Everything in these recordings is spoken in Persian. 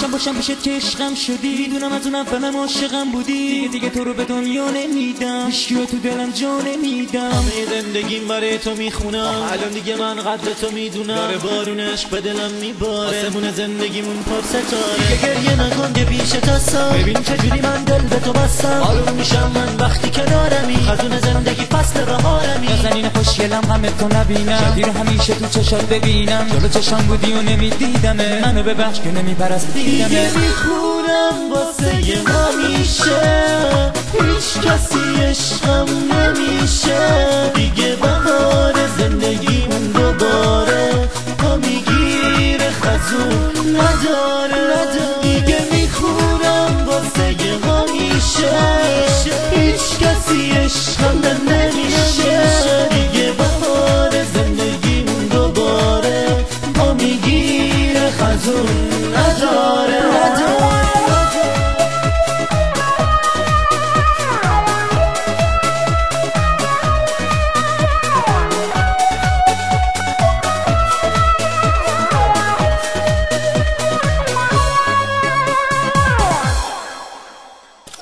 باشم بشت که عشقم شدی، میدونم از اونم فهمم عاشقم بودی، دیگه تو رو به دنیا نمیدم، هیچکی رو تو دلم جا نمیدم. همه زندگیم برای تو میخونم، الان دیگه من قدر تو میدونم. داره بارون عشق به دلم میباره، آسمون زندگیمون پر ستاره. دیگه گریه نکن که پیشت هستم، ببین چجوری من دل به تو بستم. آروم میشم من وقتی کنارمی، خزون زندگی فصل بهارمی. نازنین خوشگلم همه تو نبینم، شادی رو همیشه تو چشات ببینم، جلو چشام بودی و نمیدیدمه، منو ببخش که نمیپرستیدمه. دیگه میخونم واسه همیشه، هیچ کسی عشقم نمیشه. دیگه بهار زندگیمون دوباره پا میگیره، خزون نداره. دیگه میخونم واسه همیشه، هیچ کسی عشقم نمیشه. دیگه بهار زندگیمون دوباره پا میگیره، خزون نداره.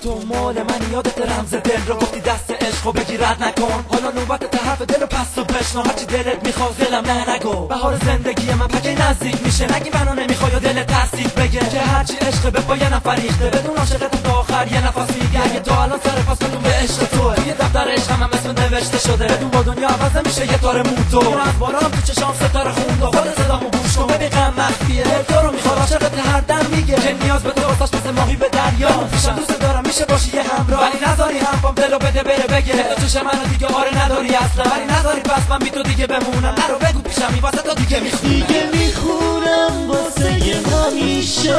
تو مال من یادت رمز دل رو گفتی دست عشقو بگی رد نکن، حالا نوبت حرف دل رو پس و بشنو، هرچی دلت میخواد دلم نه نگو. بهار زندگی من پکی نزدیک میشه، نگی منو نمیخوای و دلت تصدیق بگه که هرچی عشق به پای نفر ریخته، بدون عاشقت تا آخر یه نفس میگه. اگه تو الان سر پاس بدون به عشق توه، توی دفتر عشقم هم اسم نوشته شده، بدون با دنیا عوض میشه یه تار موتو. از بارم تو چشام ستاره خوند و خود صدامو گوش کن، ببین غم مخفیه دل تو رو میخواد، عاشقت هر دم میگه که نیاز به تو واسش مثل ماهی به دریا. پیشم دوست دارم میشه باشی یه همراه، ولی نذاری حرفم دلو بده بره بگه تو چشم منو دیگه آره نداری اصلا، ولی نذاری پس من بی تو دیگه بمونم. نرو بگو پیشمی واسه تو دیگه میخونم، دیگه میخونم واسه همیشه.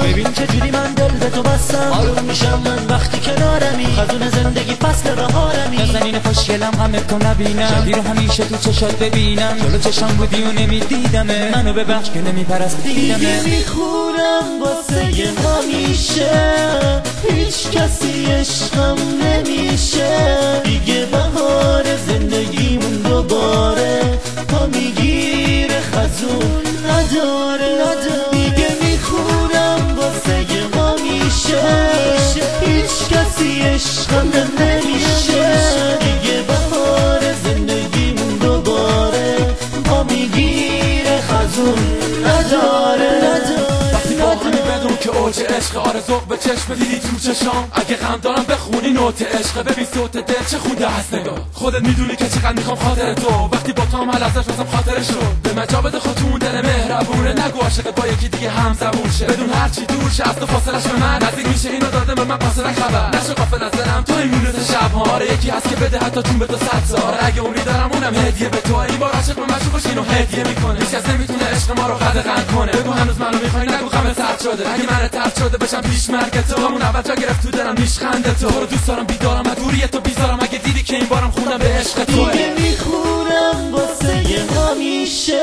ببین چجوری من دل به تو بستم، آروم میشم من وقتی کنارمی، خزون زندگی فصل بهارمی. نازنین خوشگلم همه تو نبینم، شادی رو همیشه تو چشات ببینم، جلو چشام بودی و نمیدیدمه، منو ببخش که نمیپرستیدمه. دیگه میخونم واسه همیشه، هیچ کسی عشقم نمیشه. دیگه بهار زندگیمون دوباره پا میگیره، خزون نداره. دیگه میخونم واسه همیشه، هیچ کسی عشقم نمیشه. دیگه بهار زندگیمون دوباره پا میگیره، خزون نداره. وقتی با همین بدون که اوج عشق، آرزو به چشم دیدی تو چشام، اگه غم دارم بخونی نوت عشق، ببین صوت دل چه خونده هست نگاه. خودت میدونی که چقدر میخوام خاطر تو، وقتی با تو هم ازش واسم خاطرش رو به مجا بده خودتون دل مهربونه. نگو عاشق با یکی دیگه هم زبون شه، بدون هرچی دور شه از تو فاصلش به من نزدیک میشه. اینو داده به من فاصله خبر نشه، غافل از دلم تو این میرسه شب‌ها. آره یکی هست که بده حتی چون به تو 100 سال، اگه عمری دارم اونم هدیه به تو. این بار عاشق به معشوقش اینو هدیه میکنه، هیچ کس نمیتونه عشق ما رو قدغن کنه. بگو هنوز منو میخوای، نگو غم سرد شده، اگه من طرد شده بشم پیش مرگ تو. همون اول جا گرفت تو دلم میشخنده تو رو دوست دارم، بیدارم از دوری تو بیزارم، اگه دیدی که این بارم خونم به عشق تو. دیگه میخونم واسه همیشه،